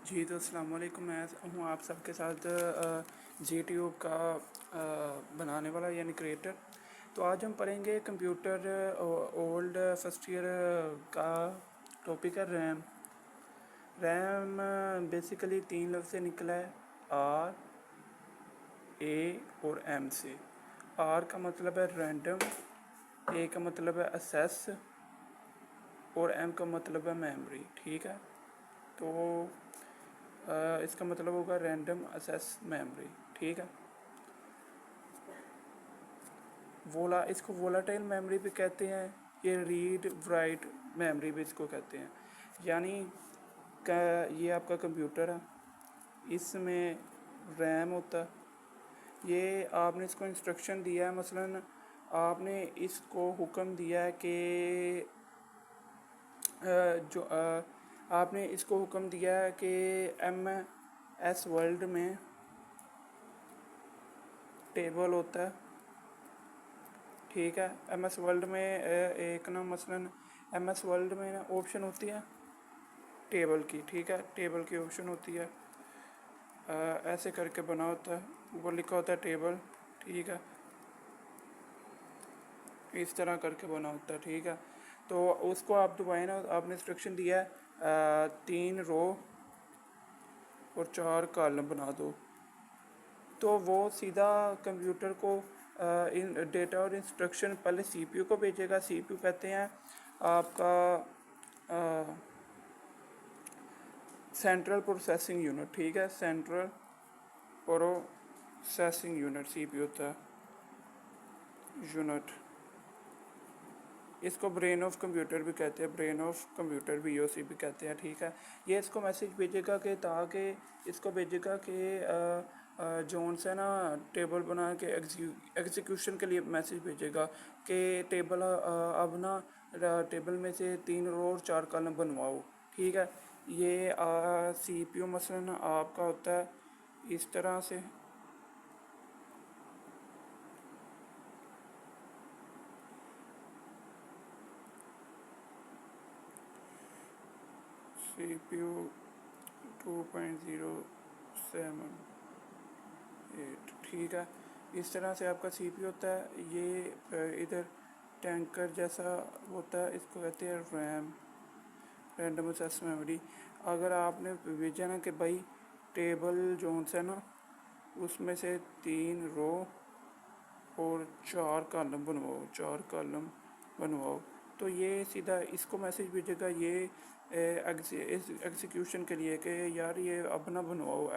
جی تو السلام علیکم، میں ہوں آپ سب کے ساتھ جی ٹیوب کا بنانے والا یعنی کریٹر۔ تو آج ہم پڑھیں گے کمپیوٹر اولڈ فرسٹ ایئر کا ٹاپک ہے ریم۔ ریم بیسیکلی 3 لفظ سے نکلا ہے، آر اے اور ایم سے۔ آر کا مطلب ہے رینڈم، اے کا مطلب ہے اسیس اور ایم کا مطلب ہے میموری، ٹھیک ہے۔ تو اس کا مطلب ہوگا رینڈم اسیس میموری، ٹھیک ہے۔ اس کو وولاٹائل میموری بھی کہتے ہیں، یہ ریڈ رائٹ میموری بھی اس کو کہتے ہیں۔ یعنی یہ آپ کا کمپیوٹر ہے، اس میں ریم ہوتا ہے، یہ آپ نے اس کو انسٹرکشن دیا ہے، مثلاً آپ نے اس کو حکم دیا ہے کہ آپ نے اس کو حکم دیا ہے کہ ایم ایس ورلڈ میں ٹیبل ہوتا ہے، ٹھیک ہے۔ ایم ایس ورلڈ میں ایک نا مثلاً ایم ایس ورلڈ میں آپشن ہوتی ہے ٹیبل کی، ٹھیک ہے، ٹیبل کی آپشن ہوتی ہے، ایسے کر کے بنا ہوتا ہے، اوپر لکھا ہوتا ہے ٹیبل، ٹھیک ہے، اس طرح کر کے بنا ہوتا ہے، ٹھیک ہے۔ تو اس کو آپ دبائیں نا، آپ نے انسٹرکشن دیا ہے 3 رو اور 4 کالم بنا دو، تو وہ سیدھا کمپیوٹر کو ڈیٹا اور انسٹرکشن پہلے سی پی یو کو بھیجے گا۔ سی پی یو کہتے ہیں آپ کا سینٹرل پروسیسنگ یونٹ، ٹھیک ہے، سینٹرل پروسیسنگ یونٹ سی پی یو ہوتا ہے یونٹ۔ اس کو برین آف کمپیوٹر بھی کہتے ہیں، brain of computer B O C بھی کہتے ہیں، ٹھیک ہے۔ یہ اس کو میسیج بھیجے گا کہ تاکہ اس کو بھیجے گا کہ جون سے نا ٹیبل بنا کے ایگزیکیوشن کے لیے میسیج بھیجے گا کہ ٹیبل اب نا ٹیبل میں سے 3 رو اور 4 کالم بنواؤ، ٹھیک ہے۔ یہ سی پی یو مثلاً آپ کا ہوتا ہے اس طرح سے، سی پی یو 2.078، ٹھیک ہے۔ اس طرح سے آپ کا سی پی ہوتا ہے، یہ ادھر ٹینکر جیسا ہوتا ہے، اس کو کہتے ہیں ریم، رینڈم ایکسیس میموری۔ اگر آپ نے بھیجا نا کہ بھائی ٹیبل جون سے نا اس میں سے 3 رو اور 4 کالم بنواؤ، 4 کالم بنواؤ، تو یہ سیدھا اس کو میسیج بھیجے گا یہ ایگزیکیوشن کے لیے کہ یار یہ اب نہ بنواؤ،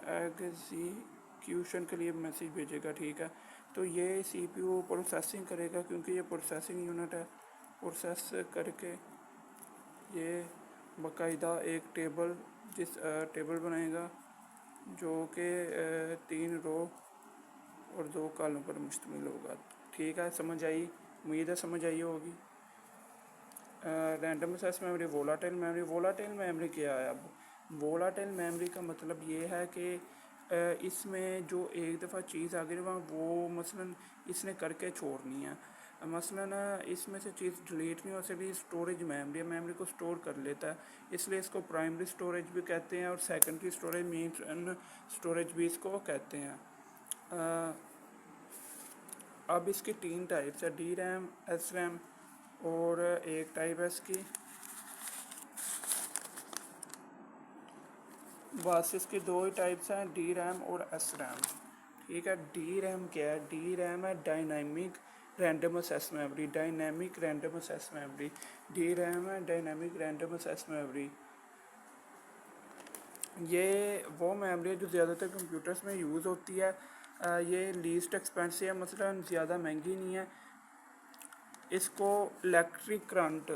ایگزیکیوشن کے لیے میسیج بھیجے گا، ٹھیک ہے۔ تو یہ سی پی یو پروسیسنگ کرے گا، کیونکہ یہ پروسیسنگ یونٹ ہے، پروسیس کر کے یہ باقاعدہ ایک ٹیبل بنائے گا جو کہ 3 رو اور 2 کالوں پر مشتمل ہوگا، ٹھیک ہے۔ سمجھ آئی؟ امید ہے سمجھ آئی ہوگی۔ Random access memory, volatile memory. Volatile memory کیا ہے؟ اب وولاٹائل میموری کا مطلب یہ ہے کہ اس میں جو ایک دفعہ چیز آ گئی وہاں وہ مثلاً اس نے کر کے چھوڑنی ہے، مثلاً اس میں سے چیز ڈیلیٹ نہیں ہو سکتی۔ اسٹوریج میموری کو اسٹور کر لیتا ہے، اس لیے اس کو پرائمری اسٹوریج بھی کہتے ہیں اور سیکنڈری اسٹوریج، مین اسٹوریج بھی اس کو کہتے ہیں۔ اب اس کی 3 ٹائپس ہے، ڈی ریم، ایس ریم اور ایک ٹائپ ہے اس کی بس اس کی 2 ہی ٹائپس ہیں، ڈی ریم اور ایس ریم، ٹھیک ہے۔ ڈی ریم کیا ہے؟ ڈی ریم ہے dynamic random access memory, dynamic random access memory, DRAM ہے ڈائنامک رینڈم ایکسیس میموری۔ یہ وہ میموری ہے جو زیادہ تر کمپیوٹرز میں یوز ہوتی ہے، یہ لیسٹ ایکسپینسو ہے، مثلاً زیادہ مہنگی نہیں ہے۔ اس کو الیکٹرک کرنٹ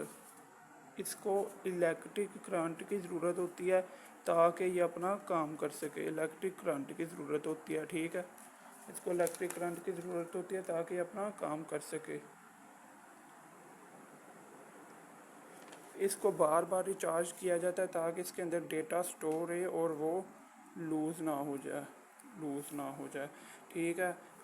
کی ضرورت ہوتی ہے تاکہ یہ اپنا کام کر سکے، الیکٹرک کرنٹ کی ضرورت ہوتی ہے، ٹھیک ہے۔ اس کو الیکٹرک کرنٹ کی ضرورت ہوتی ہے تاکہ یہ اپنا کام کر سکے۔ اس کو بار بار ریچارج کیا جاتا ہے تاکہ اس کے اندر ڈیٹا سٹور رہے اور وہ لوز نہ ہو جائے، ٹھیک ہے۔